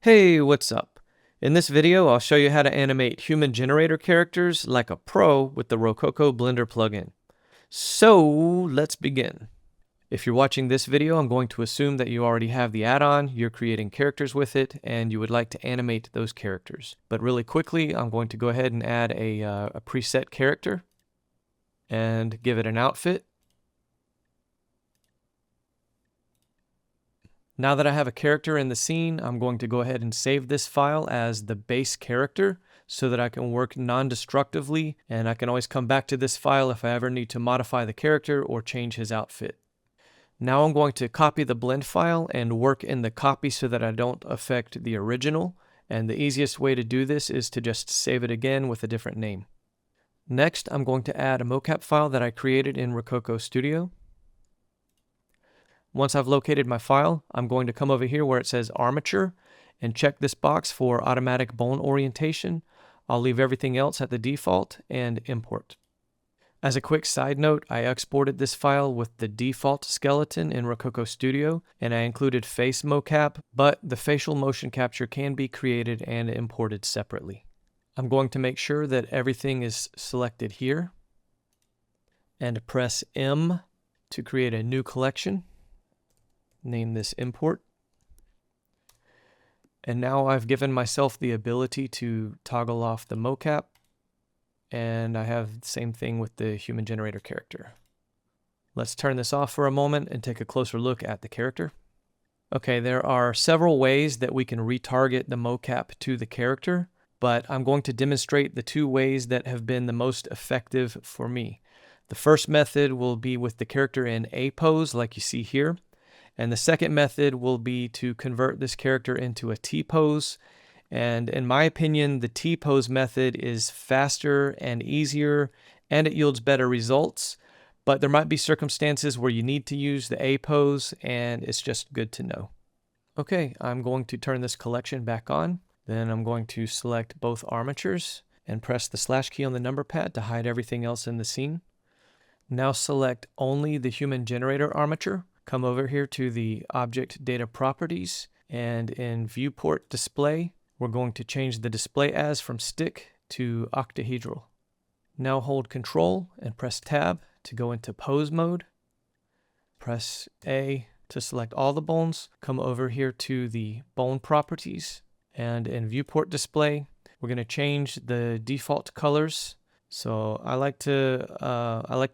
Hey, what's up? In this video, I'll show you how to animate human generator characters like a pro with the Rokoko Blender plugin. So, let's begin. If you're watching this video, I'm going to assume that you already have the add-on, you're creating characters with it, and you would like to animate those characters. But really quickly, I'm going to go ahead and add a preset character and give it an outfit. Now that I have a character in the scene, I'm going to go ahead and save this file as the base character so that I can work non-destructively, and I can always come back to this file if I ever need to modify the character or change his outfit. Now I'm going to copy the blend file and work in the copy so that I don't affect the original, and the easiest way to do this is to just save it again with a different name. Next, I'm going to add a mocap file that I created in Rokoko Studio. Once I've located my file, I'm going to come over here where it says armature and check this box for automatic bone orientation. I'll leave everything else at the default and import. As a quick side note, I exported this file with the default skeleton in Rokoko Studio, and I included face mocap, but the facial motion capture can be created and imported separately. I'm going to make sure that everything is selected here and press M to create a new collection. Name this import. And now I've given myself the ability to toggle off the mocap, and I have the same thing with the human generator character. Let's turn this off for a moment and take a closer look at the character. Okay, there are several ways that we can retarget the mocap to the character, but I'm going to demonstrate the two ways that have been the most effective for me. The first method will be with the character in A pose like you see here. And the second method will be to convert this character into a T-pose. And in my opinion, the T-pose method is faster and easier, and it yields better results. But there might be circumstances where you need to use the A pose, and it's just good to know. Okay, I'm going to turn this collection back on. Then I'm going to select both armatures and press the slash key on the number pad to hide everything else in the scene. Now select only the human generator armature. Come over here to the Object Data Properties, and in Viewport Display, we're going to change the display as from stick to octahedral. Now hold Control and press Tab to go into pose mode. Press A to select all the bones. Come over here to the Bone Properties, and in Viewport Display, we're going to change the default colors. So I like to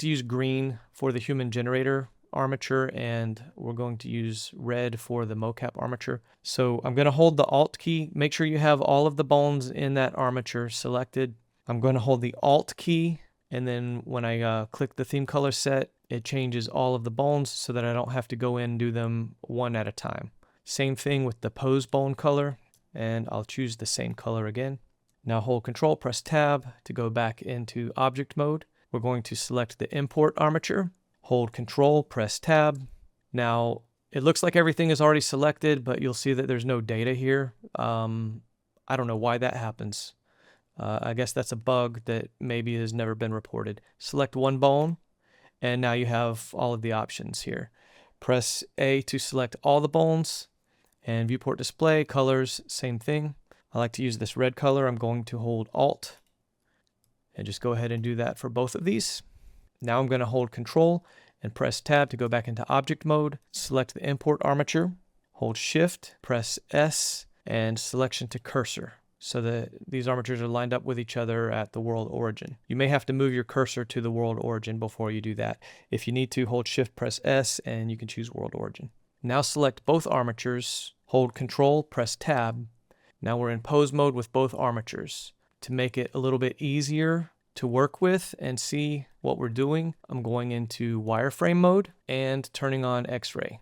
use green for the human generator armature, and we're going to use red for the mocap armature. So I'm going to hold the Alt key. Make sure you have all of the bones in that armature selected. I'm going to hold the Alt key, and then when I click the theme color set, it changes all of the bones so that I don't have to go in and do them one at a time. Same thing with the pose bone color, and I'll choose the same color again. Now hold Control, press Tab to go back into object mode. We're going to select the import armature. Hold Control, press Tab. Now, it looks like everything is already selected, but you'll see that there's no data here. I don't know why that happens. I guess that's a bug that maybe has never been reported. Select one bone, and now you have all of the options here. Press A to select all the bones, and Viewport Display, colors, same thing. I like to use this red color. I'm going to hold Alt, and just go ahead and do that for both of these. Now I'm going to hold Control and press Tab to go back into object mode. Select the import armature, hold Shift, press S, and selection to cursor so that these armatures are lined up with each other at the world origin. You may have to move your cursor to the world origin before you do that. If you need to, hold Shift, press S, and you can choose world origin. Now select both armatures, hold Control, press Tab. Now we're in pose mode with both armatures. To make it a little bit easier to work with and see what we're doing, I'm going into wireframe mode and turning on X-ray.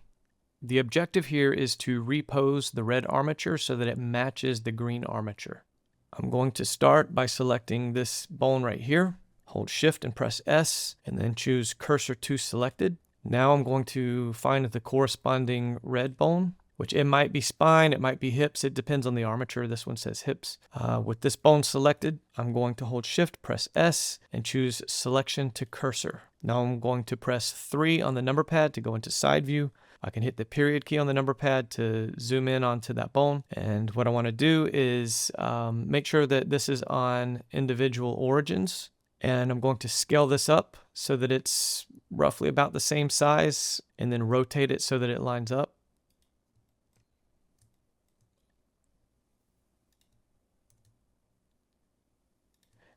The objective here is to repose the red armature so that it matches the green armature. I'm going to start by selecting this bone right here. Hold Shift and press S, and then choose Cursor to Selected. Now I'm going to find the corresponding red bone, which it might be spine, it might be hips, it depends on the armature. This one says hips. With this bone selected, I'm going to hold Shift, press S, and choose Selection to Cursor. Now I'm going to press 3 on the number pad to go into side view. I can hit the period key on the number pad to zoom in onto that bone. And what I want to do is make sure that this is on individual origins. And I'm going to scale this up so that it's roughly about the same size, and then rotate it so that it lines up.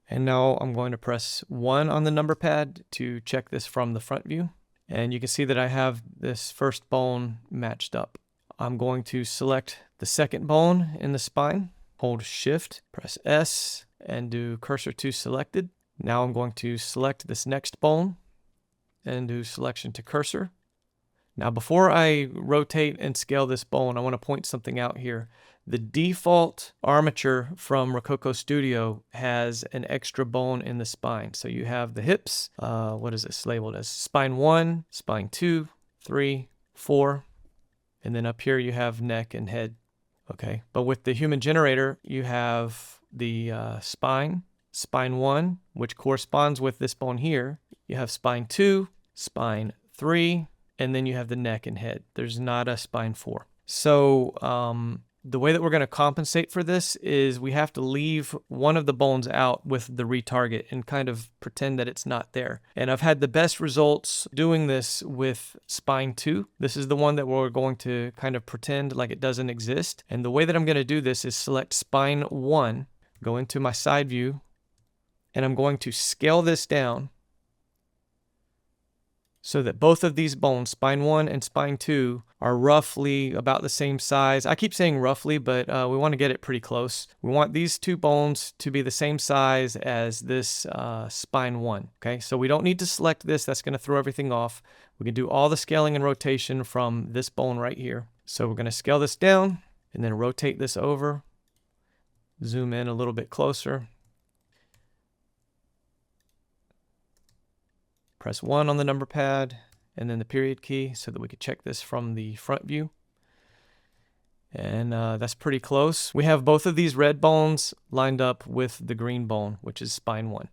And now I'm going to press 1 on the number pad to check this from the front view. And you can see that I have this first bone matched up. I'm going to select the second bone in the spine, hold Shift, press S, and do cursor to selected. Now I'm going to select this next bone and do selection to cursor. Now before I rotate and scale this bone, I want to point something out here. The default armature from Rokoko Studio has an extra bone in the spine. So you have the hips, what is this labeled as? Spine 1, spine 2, 3, 4, and then up here you have neck and head. Okay, but with the human generator, you have the spine 1, which corresponds with this bone here. You have spine 2, spine 3, and then you have the neck and head. There's not a spine 4. So the way that we're going to compensate for this is we have to leave one of the bones out with the retarget and kind of pretend that it's not there. And I've had the best results doing this with spine 2. This is the one that we're going to kind of pretend like it doesn't exist. And the way that I'm going to do this is select spine 1, go into my side view, and I'm going to scale this down so that both of these bones, spine 1 and spine 2, are roughly about the same size. I keep saying roughly, but we want to get it pretty close. We want these two bones to be the same size as this spine 1. Okay, so we don't need to select this. That's going to throw everything off. We can do all the scaling and rotation from this bone right here. So we're going to scale this down and then rotate this over. Zoom in a little bit closer. Press 1 on the number pad and then the period key so that we could check this from the front view. And that's pretty close. We have both of these red bones lined up with the green bone, which is spine 1.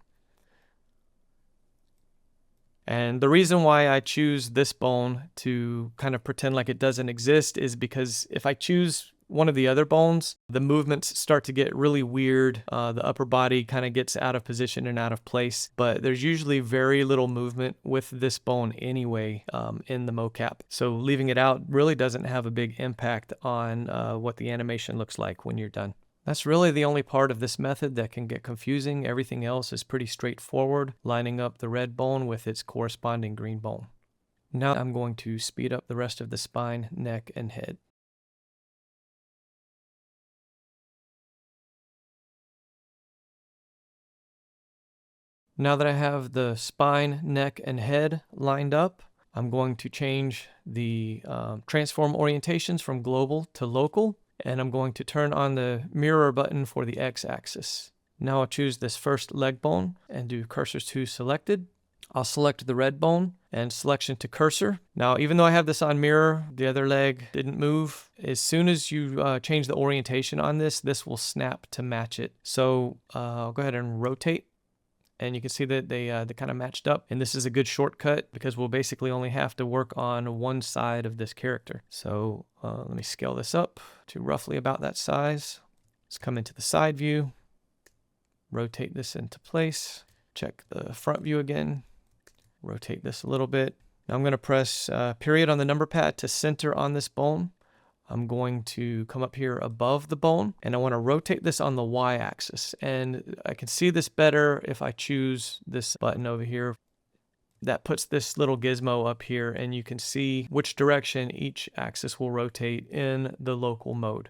And the reason why I choose this bone to kind of pretend like it doesn't exist is because if I choose one of the other bones, the movements start to get really weird. The upper body kind of gets out of position and out of place, but there's usually very little movement with this bone anyway in the mocap. So leaving it out really doesn't have a big impact on what the animation looks like when you're done. That's really the only part of this method that can get confusing. Everything else is pretty straightforward, lining up the red bone with its corresponding green bone. Now I'm going to speed up the rest of the spine, neck, and head. Now that I have the spine, neck, and head lined up, I'm going to change the transform orientations from global to local, and I'm going to turn on the mirror button for the x-axis. Now I'll choose this first leg bone and do cursor to selected. I'll select the red bone and selection to cursor. Now, even though I have this on mirror, the other leg didn't move. As soon as you change the orientation on this, this will snap to match it. So I'll go ahead and rotate. And you can see that they kind of matched up. And this is a good shortcut because we'll basically only have to work on one side of this character. So let me scale this up to roughly about that size. Let's come into the side view, rotate this into place, check the front view again, rotate this a little bit. Now I'm going to press period on the number pad to center on this bone. I'm going to come up here above the bone and I want to rotate this on the y-axis. And I can see this better if I choose this button over here. That puts this little gizmo up here and you can see which direction each axis will rotate in the local mode.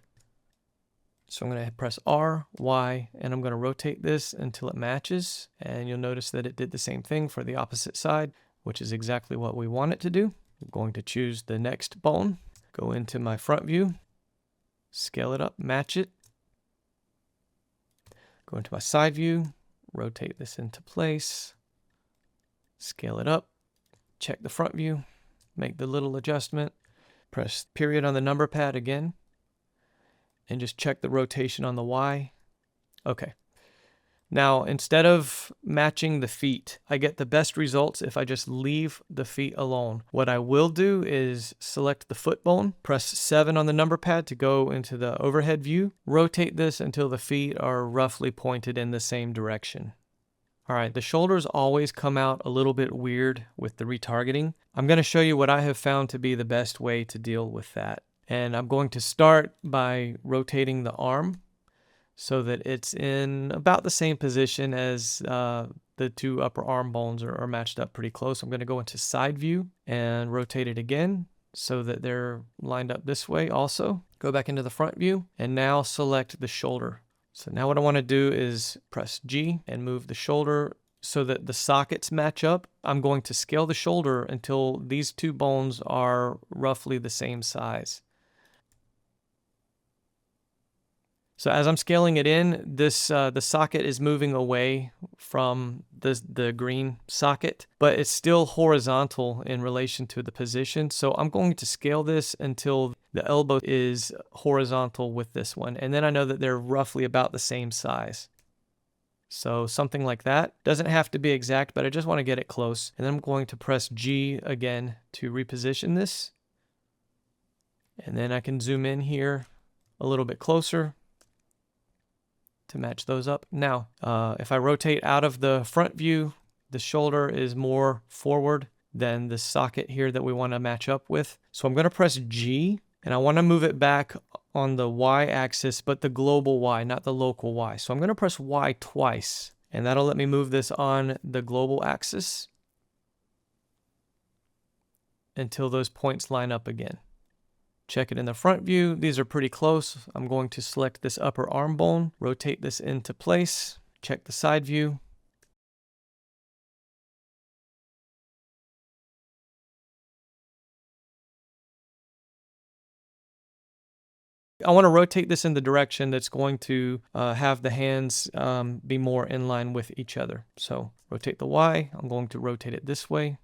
So I'm going to press R, Y, and I'm going to rotate this until it matches. And you'll notice that it did the same thing for the opposite side, which is exactly what we want it to do. I'm going to choose the next bone. Go into my front view, scale it up, match it. Go into my side view, rotate this into place, scale it up, check the front view, make the little adjustment, press period on the number pad again, and just check the rotation on the Y. Okay. Now, instead of matching the feet, I get the best results if I just leave the feet alone. What I will do is select the foot bone, press 7 on the number pad to go into the overhead view, rotate this until the feet are roughly pointed in the same direction. All right, the shoulders always come out a little bit weird with the retargeting. I'm going to show you what I have found to be the best way to deal with that. And I'm going to start by rotating the arm so that it's in about the same position as the two upper arm bones are matched up pretty close. I'm going to go into side view and rotate it again so that they're lined up this way also. Go back into the front view and now select the shoulder. So now what I want to do is press G and move the shoulder so that the sockets match up. I'm going to scale the shoulder until these two bones are roughly the same size. So as I'm scaling it in, this the socket is moving away from the green socket, but it's still horizontal in relation to the position. So I'm going to scale this until the elbow is horizontal with this one. And then I know that they're roughly about the same size. So something like that. Doesn't have to be exact, but I just want to get it close. And then I'm going to press G again to reposition this. And then I can zoom in here a little bit closer to match those up. Now, if I rotate out of the front view, the shoulder is more forward than the socket here that we want to match up with. So I'm going to press G, and I want to move it back on the Y axis, but the global Y, not the local Y. So I'm going to press Y twice, and that'll let me move this on the global axis until those points line up again. Check it in the front view. These are pretty close. I'm going to select this upper arm bone, rotate this into place, check the side view. I want to rotate this in the direction that's going to have the hands be more in line with each other. So rotate the Y. I'm going to rotate it this way.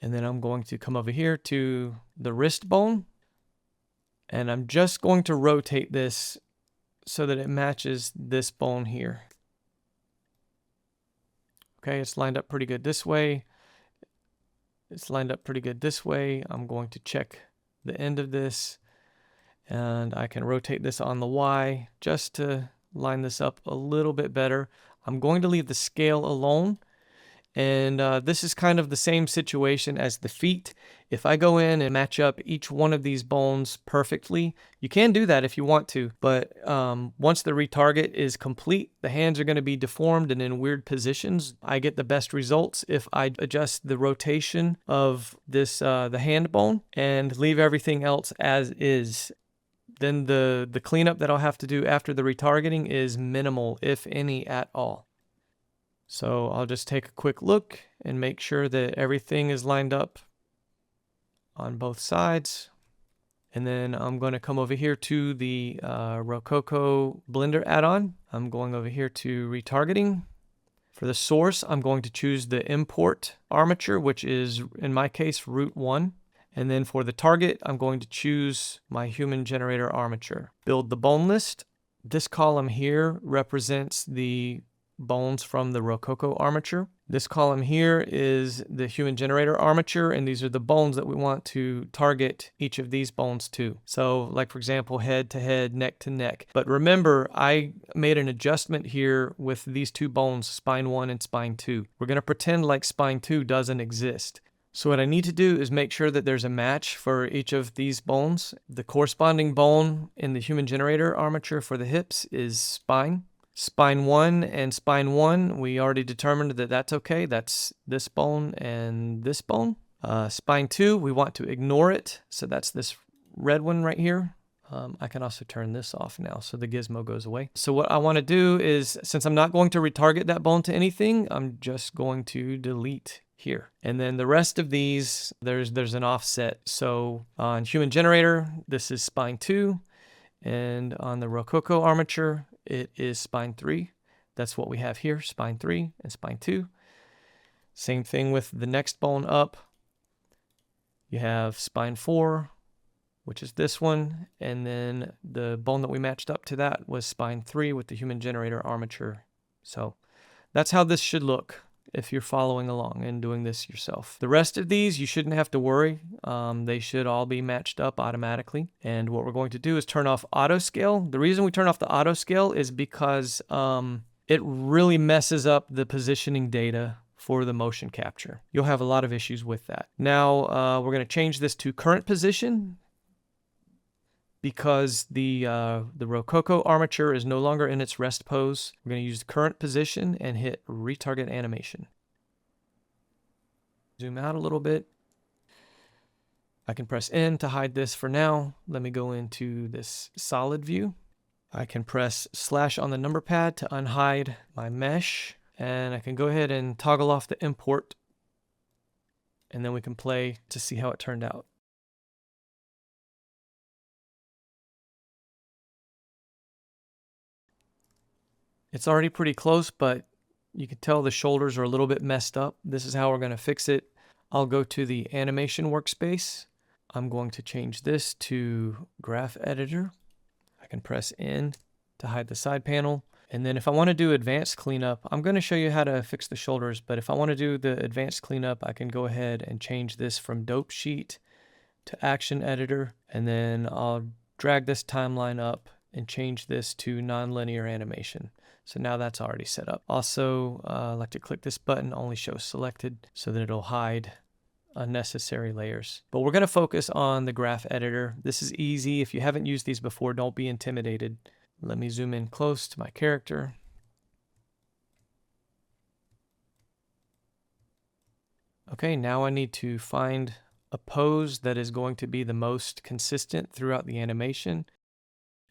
And then I'm going to come over here to the wrist bone. And I'm just going to rotate this so that it matches this bone here. Okay, it's lined up pretty good this way. It's lined up pretty good this way. I'm going to check the end of this. And I can rotate this on the Y just to line this up a little bit better. I'm going to leave the scale alone. And this is kind of the same situation as the feet. If I go in and match up each one of these bones perfectly, you can do that if you want to, but once the retarget is complete, the hands are going to be deformed and in weird positions. I get the best results if I adjust the rotation of this the hand bone and leave everything else as is. Then the cleanup that I'll have to do after the retargeting is minimal, if any at all. So I'll just take a quick look and make sure that everything is lined up on both sides. And then I'm going to come over here to the Rokoko Blender add-on. I'm going over here to retargeting. For the source, I'm going to choose the import armature, which is, in my case, root 1. And then for the target, I'm going to choose my human generator armature. Build the bone list. This column here represents the bones from the Rokoko armature. This column here is the human generator armature, and these are the bones that we want to target each of these bones to. So like for example, head to head, neck to neck. But remember, I made an adjustment here with these two bones, spine 1 and spine 2. We're going to pretend like spine 2 doesn't exist. So what I need to do is make sure that there's a match for each of these bones. The corresponding bone in the human generator armature for the hips is spine. Spine 1 and spine 1, we already determined that that's okay. That's this bone and this bone. Spine 2, we want to ignore it. So that's this red one right here. I can also turn this off now so the gizmo goes away. So what I want to do is, since I'm not going to retarget that bone to anything, I'm just going to delete here. And then the rest of these, there's an offset. So on human generator, this is spine 2. And on the Rokoko armature, it is spine 3. That's what we have here, spine 3 and spine 2. Same thing with the next bone up. You have spine 4 which is this one, and then the bone that we matched up to that was spine 3 with the human generator armature. So that's how this should look if you're following along and doing this yourself. The rest of these, you shouldn't have to worry. They should all be matched up automatically. And what we're going to do is turn off auto scale. The reason we turn off the auto scale is because it really messes up the positioning data for the motion capture. You'll have a lot of issues with that. Now we're going to change this to current position because the Rokoko armature is no longer in its rest pose. We're going to use the current position and hit retarget animation. Zoom out a little bit. I can press N to hide this for now. Let me go into this solid view. I can press slash on the number pad to unhide my mesh, and I can go ahead and toggle off the import, and then we can play to see how it turned out. It's already pretty close, but you can tell the shoulders are a little bit messed up. This is how we're going to fix it. I'll go to the animation workspace. I'm going to change this to Graph Editor. I can press N to hide the side panel. And then if I want to do advanced cleanup, I'm going to show you how to fix the shoulders, but if I want to do the advanced cleanup, I can go ahead and change this from Dope Sheet to Action Editor, and then I'll drag this timeline up and change this to nonlinear animation. So now that's already set up. Also, I like to click this button, only show selected, so that it'll hide unnecessary layers. But we're going to focus on the Graph Editor. This is easy. If you haven't used these before, don't be intimidated. Let me zoom in close to my character. Okay, now I need to find a pose that is going to be the most consistent throughout the animation.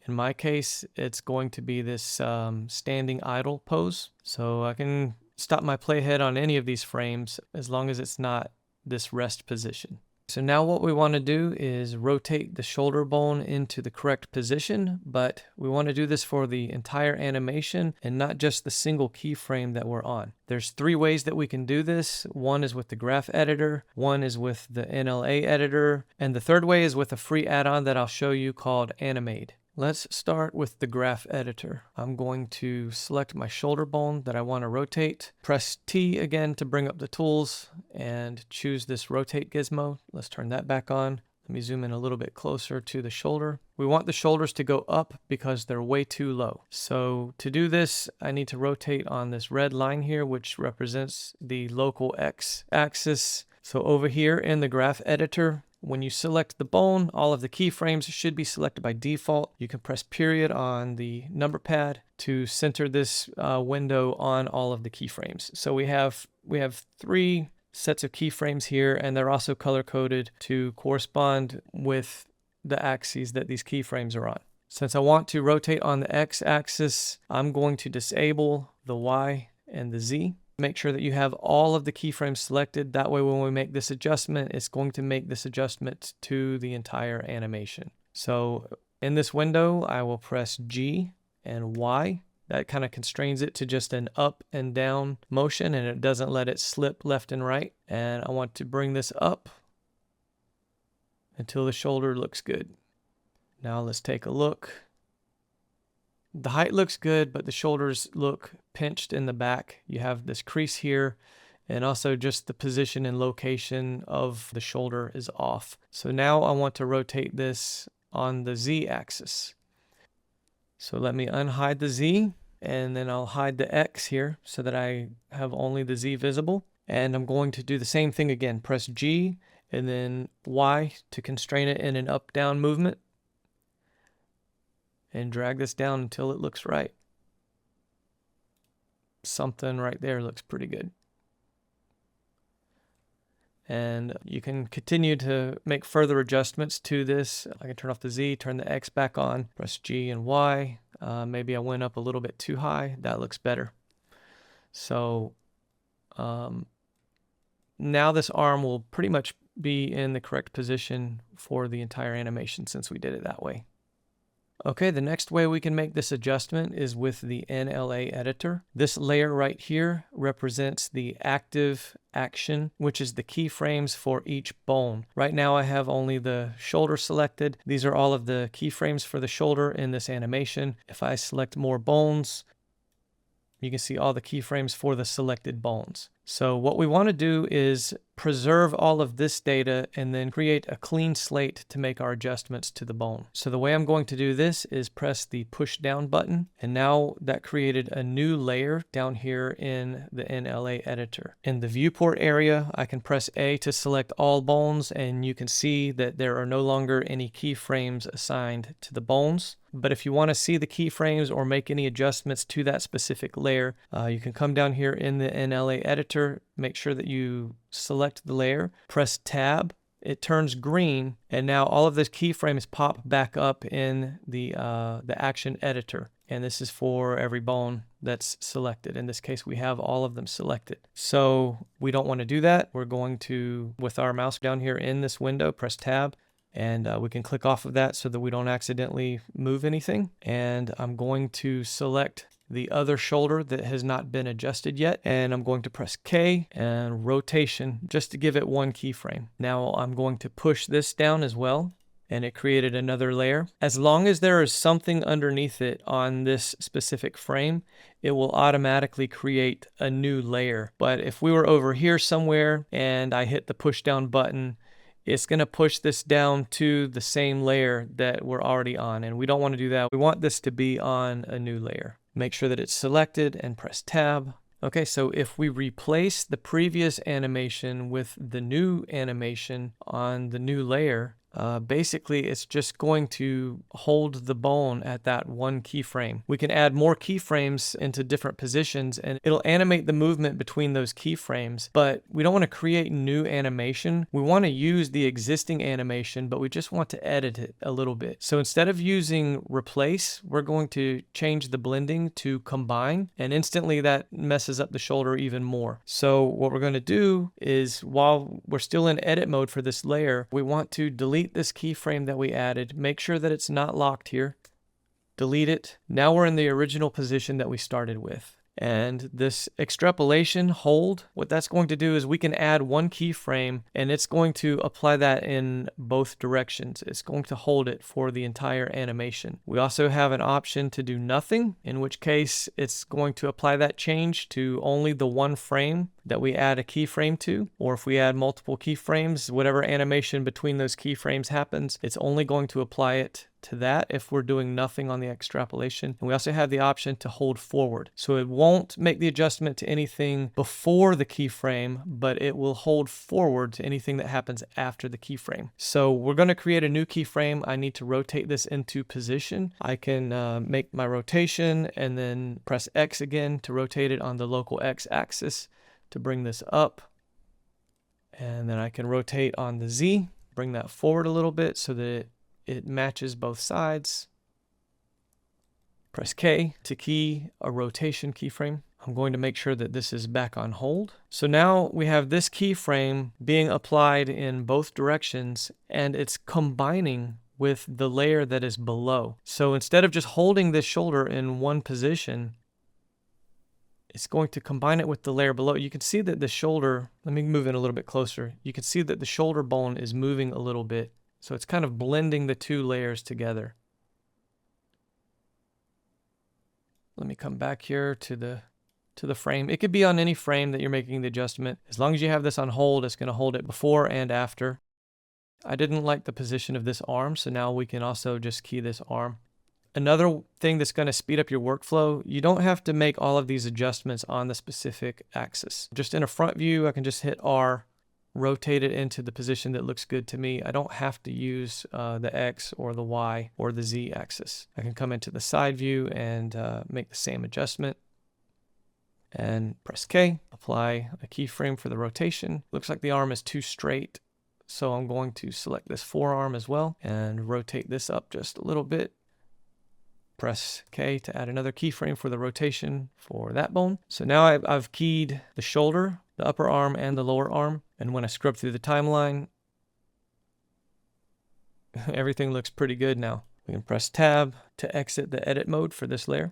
In my case, it's going to be this standing idle pose. So I can stop my playhead on any of these frames as long as it's not this rest position. So now what we want to do is rotate the shoulder bone into the correct position, but we want to do this for the entire animation and not just the single keyframe that we're on. There's 3 ways that we can do this. One is with the Graph Editor, one is with the NLA Editor, and the third way is with a free add-on that I'll show you called Animaide. Let's start with the Graph Editor. I'm going to select my shoulder bone that I want to rotate. Press T again to bring up the tools and choose this rotate gizmo. Let's turn that back on. Let me zoom in a little bit closer to the shoulder. We want the shoulders to go up because they're way too low. So to do this, I need to rotate on this red line here, which represents the local X axis. So over here in the Graph Editor, when you select the bone, all of the keyframes should be selected by default. You can press period on the number pad to center this window on all of the keyframes. So we have 3 sets of keyframes here, and they're also color coded to correspond with the axes that these keyframes are on. Since I want to rotate on the X axis, I'm going to disable the Y and the Z. Make sure that you have all of the keyframes selected. That way when we make this adjustment, it's going to make this adjustment to the entire animation. So in this window, I will press G and Y. That kind of constrains it to just an up and down motion, and it doesn't let it slip left and right. And I want to bring this up until the shoulder looks good. Now let's take a look. The height looks good, but the shoulders look pinched in the back. You have this crease here, and also just the position and location of the shoulder is off. So now I want to rotate this on the Z axis. So let me unhide the Z, and then I'll hide the X here so that I have only the Z visible. And I'm going to do the same thing again. Press G and then Y to constrain it in an up-down movement. And drag this down until it looks right. Something right there looks pretty good. And you can continue to make further adjustments to this. I can turn off the Z, turn the X back on, press G and Y. Maybe I went up a little bit too high. That looks better. So now this arm will pretty much be in the correct position for the entire animation since we did it that way. Okay, the next way we can make this adjustment is with the NLA Editor. This layer right here represents the active action, which is the keyframes for each bone. Right now I have only the shoulder selected. These are all of the keyframes for the shoulder in this animation. If I select more bones, you can see all the keyframes for the selected bones. So what we want to do is preserve all of this data and then create a clean slate to make our adjustments to the bone. So the way I'm going to do this is press the push down button, and now that created a new layer down here in the NLA editor. In the viewport area, I can press A to select all bones, and you can see that there are no longer any keyframes assigned to the bones. But if you want to see the keyframes or make any adjustments to that specific layer, you can come down here in the NLA editor, make sure that you select the layer, press tab, it turns green, and now all of those keyframes pop back up in the action editor. And this is for every bone that's selected. In this case, we have all of them selected. So we don't want to do that. We're going to, with our mouse down here in this window, press tab, and we can click off of that so that we don't accidentally move anything. And I'm going to select the other shoulder that has not been adjusted yet, and I'm going to press K and rotation just to give it one keyframe. Now I'm going to push this down as well, and it created another layer. As long as there is something underneath it on this specific frame, it will automatically create a new layer. But if we were over here somewhere and I hit the push down button, it's going to push this down to the same layer that we're already on, and we don't want to do that. We want this to be on a new layer. Make sure that it's selected and press tab. Okay, so if we replace the previous animation with the new animation on the new layer, basically it's just going to hold the bone at that one keyframe. We can add more keyframes into different positions and it'll animate the movement between those keyframes, but we don't want to create new animation. We want to use the existing animation, but we just want to edit it a little bit. So instead of using replace, we're going to change the blending to combine, and instantly that messes up the shoulder even more. So what we're going to do is, while we're still in edit mode for this layer, we want to delete this keyframe that we added, make sure that it's not locked here, delete it. Now we're in the original position that we started with. And this extrapolation hold, what that's going to do is we can add one keyframe and it's going to apply that in both directions. It's going to hold it for the entire animation. We also have an option to do nothing, in which case it's going to apply that change to only the one frame that we add a keyframe to, or if we add multiple keyframes, whatever animation between those keyframes happens, it's only going to apply it to that if we're doing nothing on the extrapolation. And we also have the option to hold forward. So it won't make the adjustment to anything before the keyframe, but it will hold forward to anything that happens after the keyframe. So we're going to create a new keyframe. I need to rotate this into position. I can make my rotation and then press X again to rotate it on the local X axis to bring this up. And then I can rotate on the Z, bring that forward a little bit so that it matches both sides. Press K to key a rotation keyframe. I'm going to make sure that this is back on hold. So now we have this keyframe being applied in both directions, and it's combining with the layer that is below. So instead of just holding this shoulder in one position, it's going to combine it with the layer below. You can see that the shoulder, let me move in a little bit closer. You can see that the shoulder bone is moving a little bit. So it's kind of blending the two layers together. Let me come back here to the frame. It could be on any frame that you're making the adjustment. As long as you have this on hold, it's going to hold it before and after. I didn't like the position of this arm, so now we can also just key this arm. Another thing that's going to speed up your workflow, you don't have to make all of these adjustments on the specific axis. Just in a front view, I can just hit R, rotate it into the position that looks good to me. I don't have to use the X or the Y or the Z axis. I can come into the side view and make the same adjustment. And press K, apply a keyframe for the rotation. Looks like the arm is too straight, so I'm going to select this forearm as well and rotate this up just a little bit. Press K to add another keyframe for the rotation for that bone. So now I've keyed the shoulder, the upper arm, and the lower arm. And when I scrub through the timeline, everything looks pretty good now. We can press tab to exit the edit mode for this layer.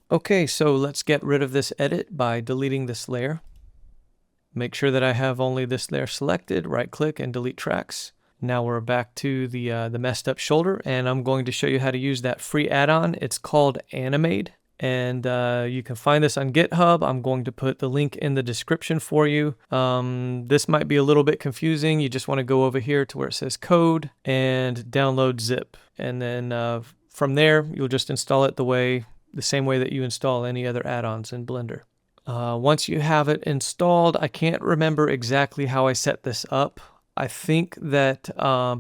Okay, so let's get rid of this edit by deleting this layer. Make sure that I have only this layer selected, right click and delete tracks. Now we're back to the messed up shoulder, and I'm going to show you how to use that free add-on. It's called Animaide, and you can find this on GitHub. I'm going to put the link in the description for you. This might be a little bit confusing. You just want to go over here to where it says code and download zip, and then from there you'll just install it the same way that you install any other add-ons in Blender. Once you have it installed, I can't remember exactly how I set this up. I think that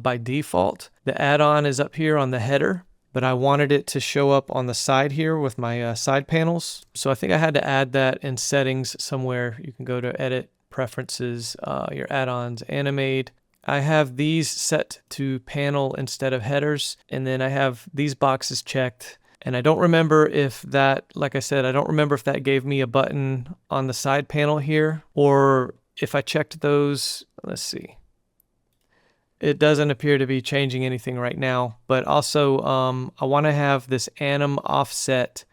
by default, the add-on is up here on the header, but I wanted it to show up on the side here with my side panels. So I think I had to add that in settings somewhere. You can go to Edit, Preferences, your add-ons, Animaide. I have these set to panel instead of headers, and then I have these boxes checked. And I don't remember if that, like I said, I don't remember if that gave me a button on the side panel here, or if I checked those. Let's see. It doesn't appear to be changing anything right now, but also I want to have this anim offset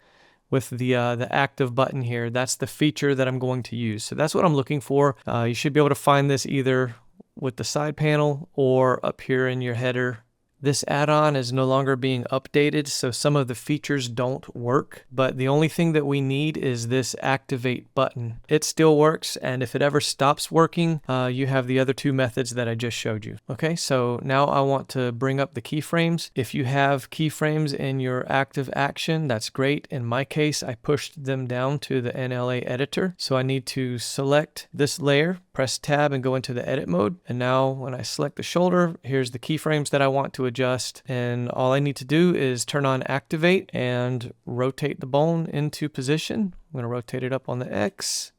with the active button here. That's the feature that I'm going to use. So that's what I'm looking for. You should be able to find this either with the side panel or up here in your header. This add-on is no longer being updated, so some of the features don't work, but the only thing that we need is this activate button. It still works, and if it ever stops working, you have the other two methods that I just showed you. Okay, so now I want to bring up the keyframes. If you have keyframes in your active action, that's great. In my case, I pushed them down to the NLA editor, so I need to select this layer, press tab and go into the edit mode. And now when I select the shoulder, here's the keyframes that I want to adjust. And all I need to do is turn on activate and rotate the bone into position. I'm going to rotate it up on the X.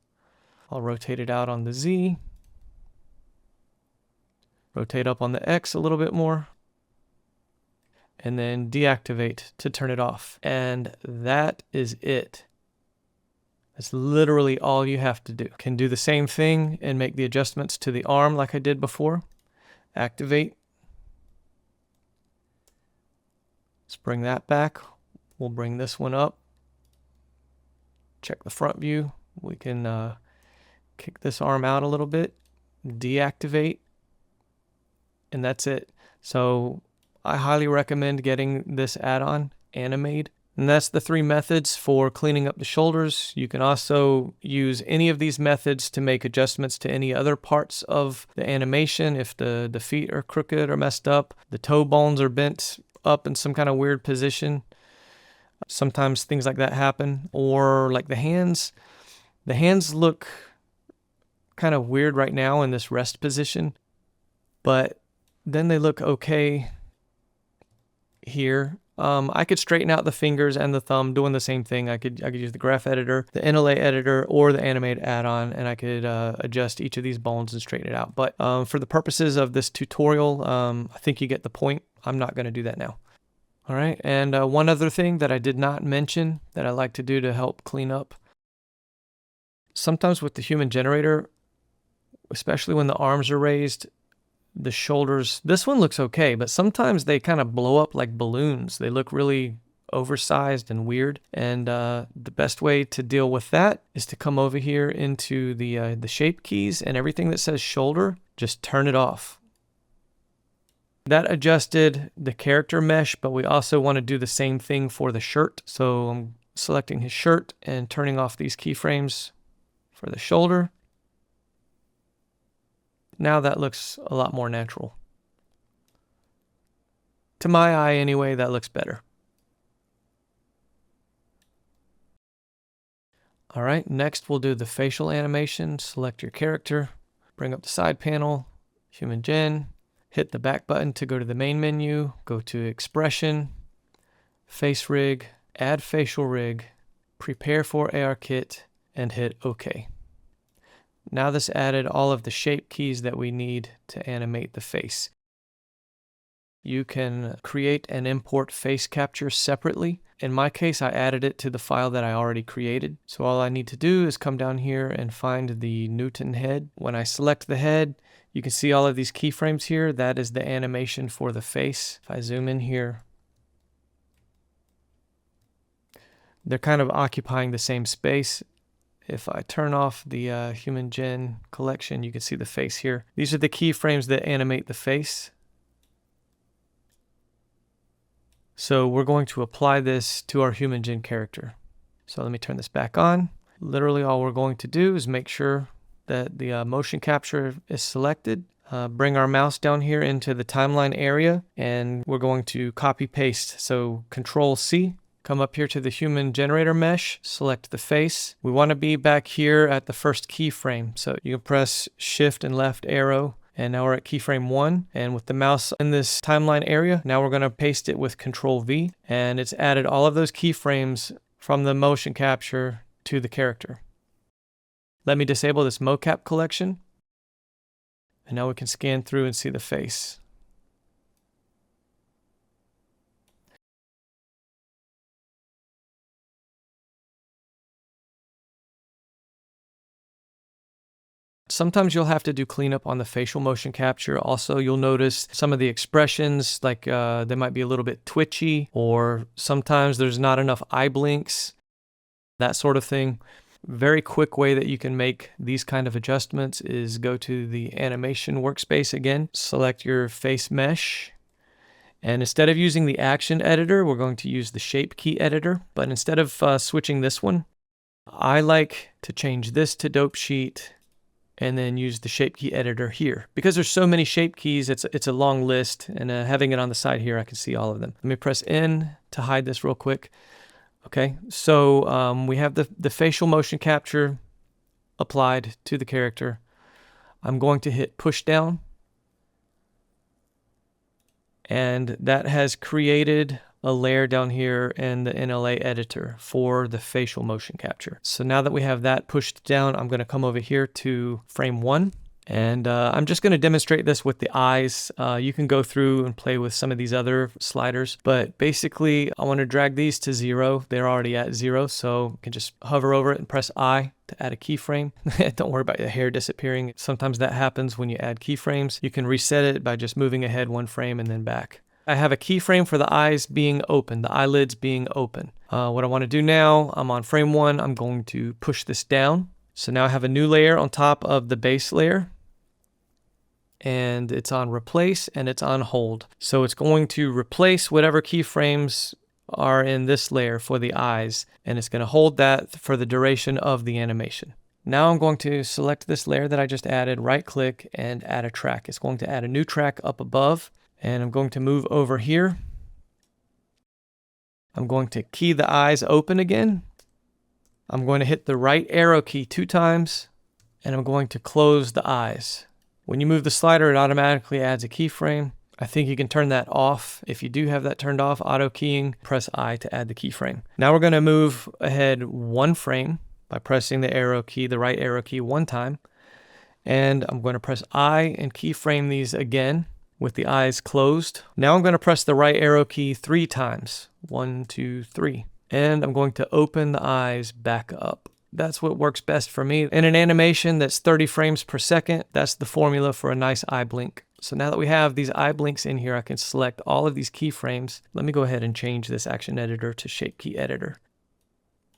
I'll rotate it out on the Z. Rotate up on the X a little bit more. And then deactivate to turn it off. And that is it. That's literally all you have to do. Can do the same thing and make the adjustments to the arm like I did before. Activate. Let's bring that back. We'll bring this one up. Check the front view. We can kick this arm out a little bit. Deactivate. And that's it. So I highly recommend getting this add-on, Animaide. And that's the three methods for cleaning up the shoulders. You can also use any of these methods to make adjustments to any other parts of the animation. If the feet are crooked or messed up, the toe bones are bent up in some kind of weird position. Sometimes things like that happen. Or like the hands. The hands look kind of weird right now in this rest position, but then they look okay here. I could straighten out the fingers and the thumb doing the same thing. I could use the Graph Editor, the NLA Editor, or the Animaide Addon, and I could adjust each of these bones and straighten it out. But for the purposes of this tutorial, I think you get the point. I'm not going to do that now. All right, and one other thing that I did not mention that I like to do to help clean up. Sometimes with the human generator, especially when the arms are raised, the shoulders, this one looks okay, but sometimes they kind of blow up like balloons. They look really oversized and weird. And the best way to deal with that is to come over here into the shape keys, and everything that says shoulder, just turn it off. That adjusted the character mesh, but we also want to do the same thing for the shirt. So I'm selecting his shirt and turning off these keyframes for the shoulder. Now that looks a lot more natural. To my eye anyway, that looks better. All right, next we'll do the facial animation. Select your character, bring up the side panel, Human Gen, hit the back button to go to the main menu, go to Expression, Face Rig, Add Facial Rig, Prepare for ARKit, and hit OK. Now this added all of the shape keys that we need to animate the face. You can create and import face capture separately. In my case, I added it to the file that I already created. So all I need to do is come down here and find the Newton head. When I select the head, you can see all of these keyframes here. That is the animation for the face. If I zoom in here, They're kind of occupying the same space. If I turn off the Human Gen collection, you can see the face here. These are the keyframes that animate the face. So we're going to apply this to our Human Gen character. So let me turn this back on. Literally all we're going to do is make sure that the motion capture is selected. Bring our mouse down here into the timeline area, and we're going to copy paste. So Control C. Come up here to the human generator mesh, select the face. We want to be back here at the first keyframe. So you can press shift and left arrow, and now we're at keyframe 1. And with the mouse in this timeline area, now we're going to paste it with Control V, and it's added all of those keyframes from the motion capture to the character. Let me disable this mocap collection, and now we can scan through and see the face. Sometimes you'll have to do cleanup on the facial motion capture. Also, you'll notice some of the expressions, like they might be a little bit twitchy, or sometimes there's not enough eye blinks, that sort of thing. Very quick way that you can make these kind of adjustments is go to the animation workspace again, select your face mesh, and instead of using the action editor, we're going to use the shape key editor. But instead of switching this one, I like to change this to dope sheet and then use the shape key editor here. Because there's so many shape keys, it's a long list, and having it on the side here, I can see all of them. Let me press N to hide this real quick. Okay, so we have the facial motion capture applied to the character. I'm going to hit push down, and that has created a layer down here in the NLA editor for the facial motion capture. So now that we have that pushed down, I'm going to come over here to frame 1, and I'm just going to demonstrate this with the eyes. You can go through and play with some of these other sliders, but basically I want to drag these to 0. They're already at 0, so you can just hover over it and press I to add a keyframe. Don't worry about the hair disappearing. Sometimes that happens when you add keyframes. You can reset it by just moving ahead 1 frame and then back. I have a keyframe for the eyes being open, the eyelids being open. What I want to do now, I'm on frame 1, I'm going to push this down. So now I have a new layer on top of the base layer, and it's on replace and it's on hold. So it's going to replace whatever keyframes are in this layer for the eyes, and it's going to hold that for the duration of the animation. Now I'm going to select this layer that I just added, right click and add a track. It's going to add a new track up above. And I'm going to move over here. I'm going to key the eyes open again. I'm going to hit the right arrow key 2 times, and I'm going to close the eyes. When you move the slider, it automatically adds a keyframe. I think you can turn that off. If you do have that turned off, auto keying, press I to add the keyframe. Now we're going to move ahead 1 frame by pressing the arrow key, the right arrow key 1 time. And I'm going to press I and keyframe these again with the eyes closed. Now I'm going to press the right arrow key 3 times. 1, 2, 3. And I'm going to open the eyes back up. That's what works best for me. In an animation that's 30 frames per second, that's the formula for a nice eye blink. So now that we have these eye blinks in here, I can select all of these keyframes. Let me go ahead and change this action editor to shape key editor.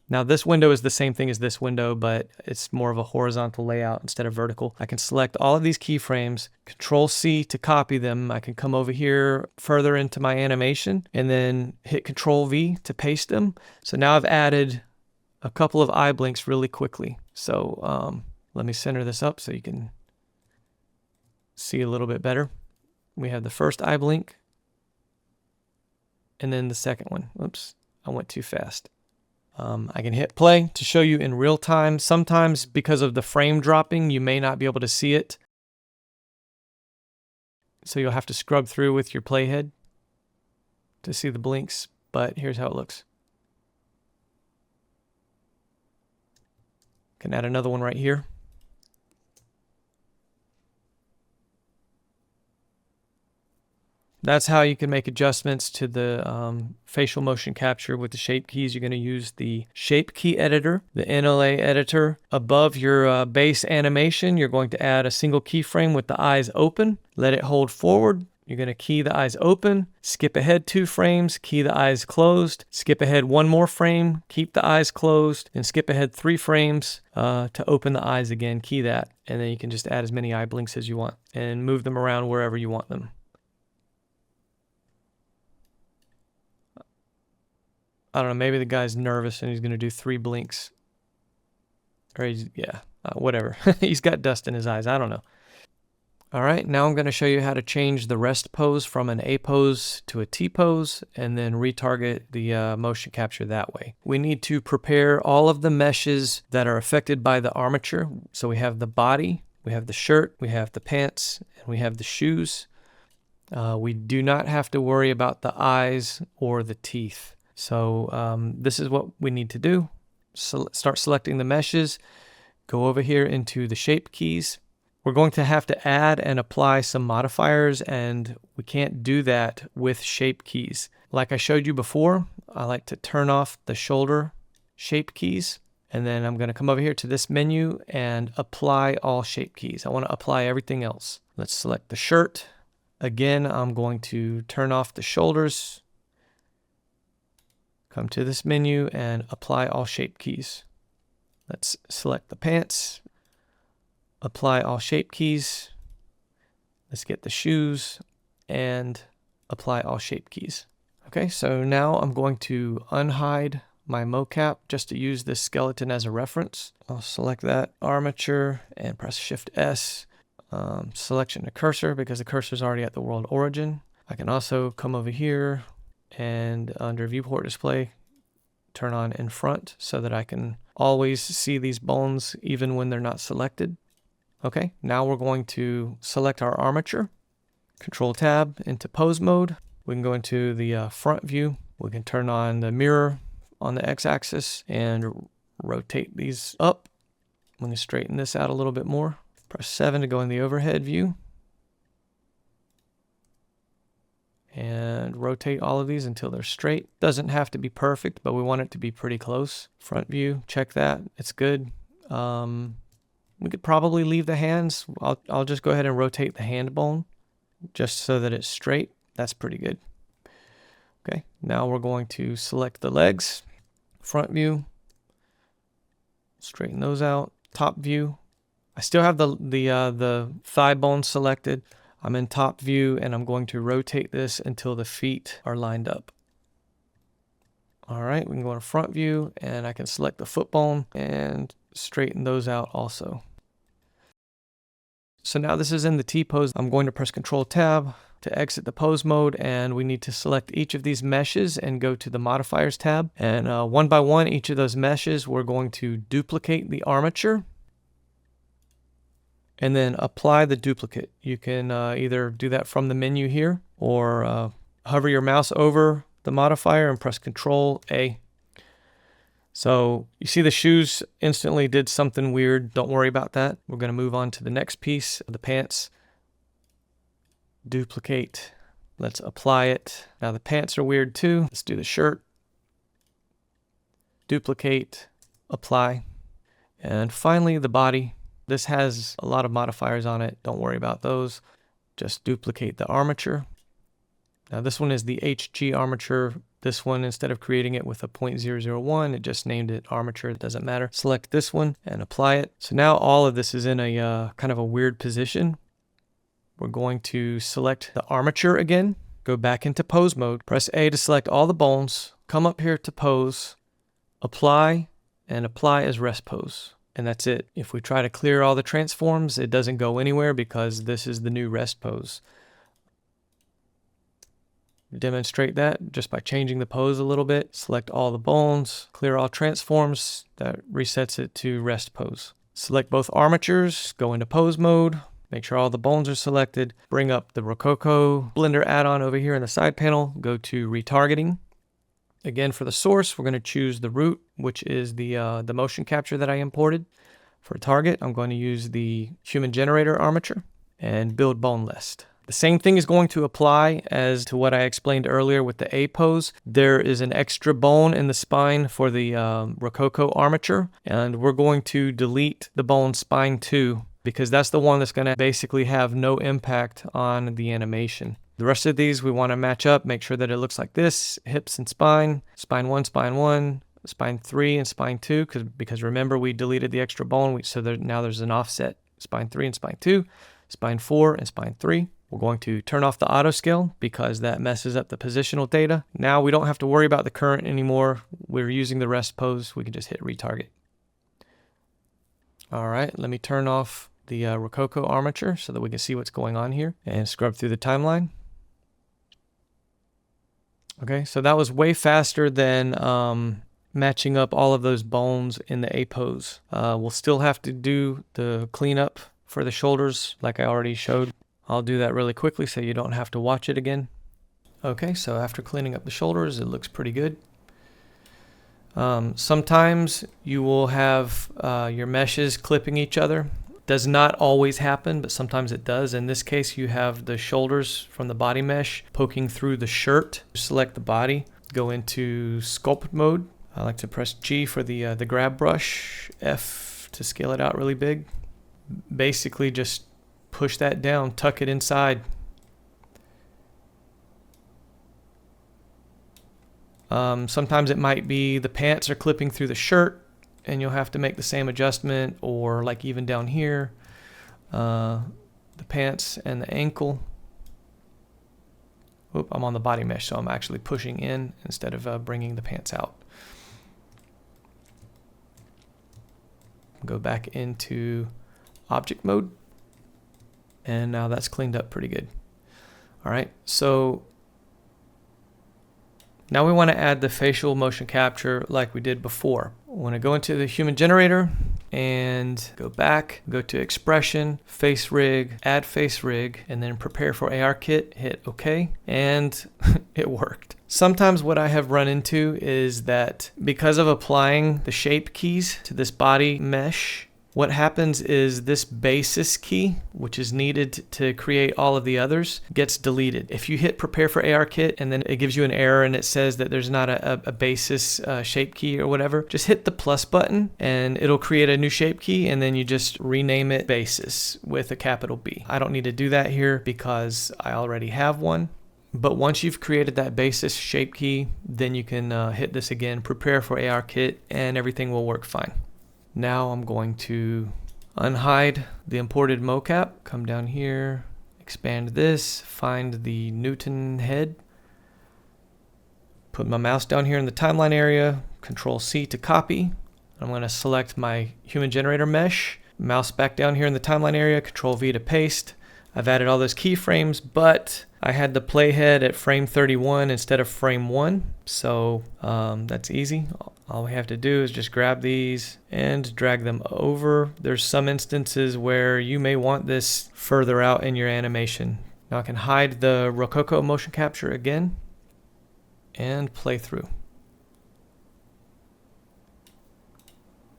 Now this window is the same thing as this window, but it's more of a horizontal layout instead of vertical. I can select all of these keyframes, Control C to copy them. I can come over here further into my animation and then hit Control V to paste them. So now I've added a couple of eye blinks really quickly. So let me center this up so you can see a little bit better. We have the first eye blink and then the second one. Oops, I went too fast. I can hit play to show you in real time. Sometimes because of the frame dropping, you may not be able to see it. So you'll have to scrub through with your playhead to see the blinks, but here's how it looks. Can add another one right here. That's how you can make adjustments to the facial motion capture with the shape keys. You're going to use the shape key editor, the NLA editor. Above your base animation, you're going to add a single keyframe with the eyes open. Let it hold forward. You're going to key the eyes open, skip ahead 2 frames, key the eyes closed, skip ahead 1 more frame, keep the eyes closed, and skip ahead 3 frames to open the eyes again, key that, and then you can just add as many eye blinks as you want and move them around wherever you want them. I don't know, maybe the guy's nervous and he's going to do 3 blinks. Or he's, yeah, whatever. He's got dust in his eyes, I don't know. All right, now I'm going to show you how to change the rest pose from an A pose to a T pose and then retarget the motion capture that way. We need to prepare all of the meshes that are affected by the armature. So we have the body, we have the shirt, we have the pants, and we have the shoes. We do not have to worry about the eyes or the teeth. So this is what we need to do. So start selecting the meshes, go over here into the shape keys. We're going to have to add and apply some modifiers, and we can't do that with shape keys. Like I showed you before, I like to turn off the shoulder shape keys, and then I'm going to come over here to this menu and apply all shape keys. I want to apply everything else. Let's select the shirt. Again, I'm going to turn off the shoulders, come to this menu and apply all shape keys. Let's select the pants. Apply all shape keys. Let's get the shoes and apply all shape keys. Okay, so now I'm going to unhide my mocap just to use this skeleton as a reference. I'll select that armature and press Shift S. Selection to cursor because the cursor is already at the world origin. I can also come over here and under viewport display, turn on in front so that I can always see these bones even when they're not selected. Okay, now we're going to select our armature, Control Tab into pose mode. We can go into the front view. We can turn on the mirror on the X-axis and rotate these up. I'm going to straighten this out a little bit more. Press 7 to go in the overhead view. And rotate all of these until they're straight. Doesn't have to be perfect, but we want it to be pretty close. Front view, check that, it's good. We could probably leave the hands. I'll just go ahead and rotate the hand bone just so that it's straight. That's pretty good. Okay, now we're going to select the legs. Front view. Straighten those out. Top view. I still have the thigh bone selected. I'm in top view and I'm going to rotate this until the feet are lined up. All right, we can go to front view and I can select the foot bone and straighten those out also. So now this is in the T pose. I'm going to press Control Tab to exit the pose mode, and we need to select each of these meshes and go to the modifiers tab. And one by one, each of those meshes, we're going to duplicate the armature and then apply the duplicate. You can either do that from the menu here or hover your mouse over the modifier and press Control A. So you see the shoes instantly did something weird. Don't worry about that. We're going to move on to the next piece of the pants. Duplicate. Let's apply it. Now the pants are weird too. Let's do the shirt. Duplicate, apply. And finally the body. This has a lot of modifiers on it. Don't worry about those. Just duplicate the armature. Now this one is the HG armature. This one, instead of creating it with a 0.001, it just named it armature. It doesn't matter. Select this one and apply it. So now all of this is in a kind of a weird position. We're going to select the armature again, go back into pose mode, press A to select all the bones, come up here to pose, apply, and apply as rest pose. And that's it. If we try to clear all the transforms, it doesn't go anywhere because this is the new rest pose. Demonstrate that just by changing the pose a little bit. Select all the bones, clear all transforms. That resets it to rest pose. Select both armatures, go into pose mode, make sure all the bones are selected, bring up the Rokoko Blender add-on over here in the side panel, go to retargeting. Again, for the source, we're going to choose the root, which is the motion capture that I imported. For target, I'm going to use the human generator armature and build bone list. The same thing is going to apply as to what I explained earlier with the A pose. There is an extra bone in the spine for the Rokoko armature, and we're going to delete the bone spine 2 because that's the one that's going to basically have no impact on the animation. The rest of these we want to match up, make sure that it looks like this: hips and spine, spine 1, spine 1, spine 3, and spine 2, because remember we deleted the extra bone, so now there's an offset: spine 3 and spine 2, spine 4 and spine 3. We're going to turn off the auto scale because that messes up the positional data. Now we don't have to worry about the current anymore. We're using the rest pose. We can just hit retarget. All right, let me turn off the Rokoko armature so that we can see what's going on here and scrub through the timeline. Okay, so that was way faster than matching up all of those bones in the A pose. We'll still have to do the cleanup for the shoulders like I already showed. I'll do that really quickly so you don't have to watch it again. Okay, so after cleaning up the shoulders, it looks pretty good. Sometimes you will have your meshes clipping each other. Does not always happen, but sometimes it does. In this case, you have the shoulders from the body mesh poking through the shirt. Select the body, go into Sculpt mode. I like to press G for the grab brush, F to scale it out really big. Basically just push that down, tuck it inside. Sometimes it might be the pants are clipping through the shirt and you'll have to make the same adjustment, or like even down here, the pants and the ankle. Oop, I'm on the body mesh, so I'm actually pushing in instead of bringing the pants out. Go back into object mode, and now that's cleaned up pretty good. All right, so now we want to add the facial motion capture like we did before. I want to go into the human generator and go back, go to expression, face rig, add face rig, and then prepare for ARKit, hit OK, and it worked. Sometimes what I have run into is that because of applying the shape keys to this body mesh, what happens is this basis key, which is needed to create all of the others, gets deleted. If you hit prepare for ARKit and then it gives you an error and it says that there's not a basis shape key or whatever, just hit the plus button and it'll create a new shape key, and then you just rename it basis with a capital B. I don't need to do that here because I already have one. But once you've created that basis shape key, then you can hit this again, prepare for ARKit, and everything will work fine. Now I'm going to unhide the imported mocap, come down here, expand this, find the Newton head, put my mouse down here in the timeline area, Control C to copy. I'm going to select my human generator mesh, mouse back down here in the timeline area, Control V to paste. I've added all those keyframes, but I had the playhead at frame 31 instead of frame 1, so that's easy. All we have to do is just grab these and drag them over. There's some instances where you may want this further out in your animation. Now I can hide the Rokoko motion capture again and play through.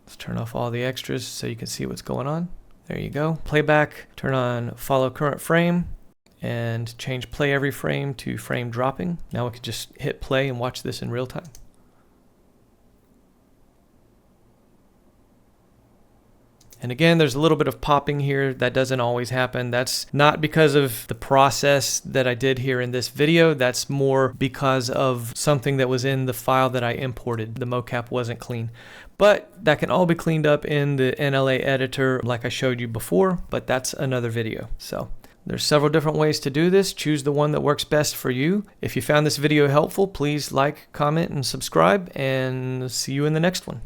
Let's turn off all the extras so you can see what's going on. There you go. Playback, turn on follow current frame, and change play every frame to frame dropping. Now we can just hit play and watch this in real time. And again, there's a little bit of popping here. That doesn't always happen. That's not because of the process that I did here in this video. That's more because of something that was in the file that I imported. The mocap wasn't clean. But that can all be cleaned up in the NLA editor like I showed you before, but that's another video. So there's several different ways to do this. Choose the one that works best for you. If you found this video helpful, please like, comment, and subscribe, and see you in the next one.